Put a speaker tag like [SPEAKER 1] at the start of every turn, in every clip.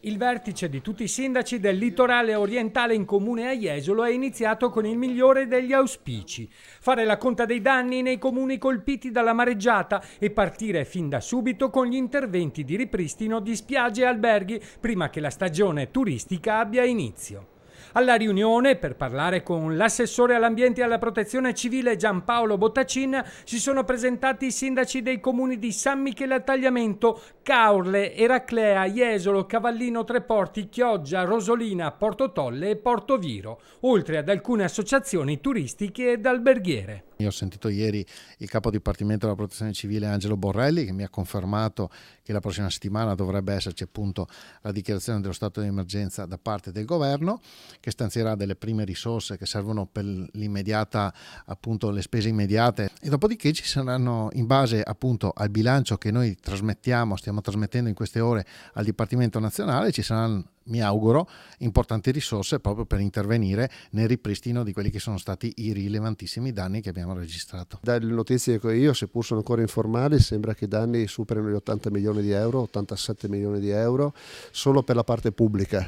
[SPEAKER 1] Il vertice di tutti i sindaci del litorale orientale in comune a Jesolo è iniziato con il migliore degli auspici: fare la conta dei danni nei comuni colpiti dalla mareggiata e partire fin da subito con gli interventi di ripristino di spiagge e alberghi prima che la stagione turistica abbia inizio. Alla riunione, per parlare con l'assessore all'ambiente e alla protezione civile Giampaolo Bottacin, si sono presentati i sindaci dei comuni di San Michele a Tagliamento, Caorle, Eraclea, Jesolo, Cavallino Treporti, Chioggia, Rosolina, Portotolle e Portoviro, oltre ad alcune associazioni turistiche ed alberghiere.
[SPEAKER 2] Io ho sentito ieri il capo dipartimento della protezione civile Angelo Borrelli, che mi ha confermato che la prossima settimana dovrebbe esserci appunto la dichiarazione dello stato di emergenza da parte del governo, che stanzierà delle prime risorse che servono per l'immediata, appunto le spese immediate, e dopodiché ci saranno, in base appunto al bilancio che noi stiamo trasmettendo in queste ore al Dipartimento Nazionale, ci saranno, mi auguro, importanti risorse proprio per intervenire nel ripristino di quelli che sono stati i rilevantissimi danni che abbiamo registrato.
[SPEAKER 3] Dalle notizie che ho io, seppur sono ancora informali, sembra che i danni superino gli 80 milioni di euro, 87 milioni di euro solo per la parte pubblica.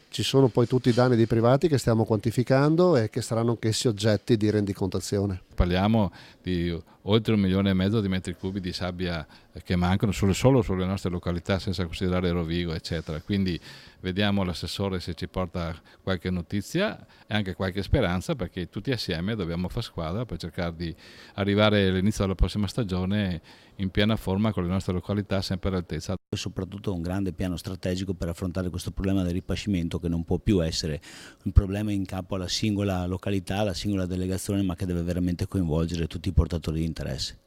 [SPEAKER 3] Ci sono poi tutti i danni di privati che stiamo quantificando e che saranno anch'essi oggetti di rendicontazione.
[SPEAKER 4] Parliamo di oltre 1,5 milioni di metri cubi di sabbia che mancano solo sulle nostre località, senza considerare Rovigo eccetera, quindi vediamo l'assessore se ci porta qualche notizia e anche qualche speranza, perché tutti assieme dobbiamo fare squadra per cercare di arrivare all'inizio della prossima stagione in piena forma con le nostre località sempre all'altezza.
[SPEAKER 5] E soprattutto un grande piano strategico per affrontare questo problema del ripascimento, che non può più essere un problema in capo alla singola località, alla singola delegazione, ma che deve veramente coinvolgere tutti i portatori di interesse.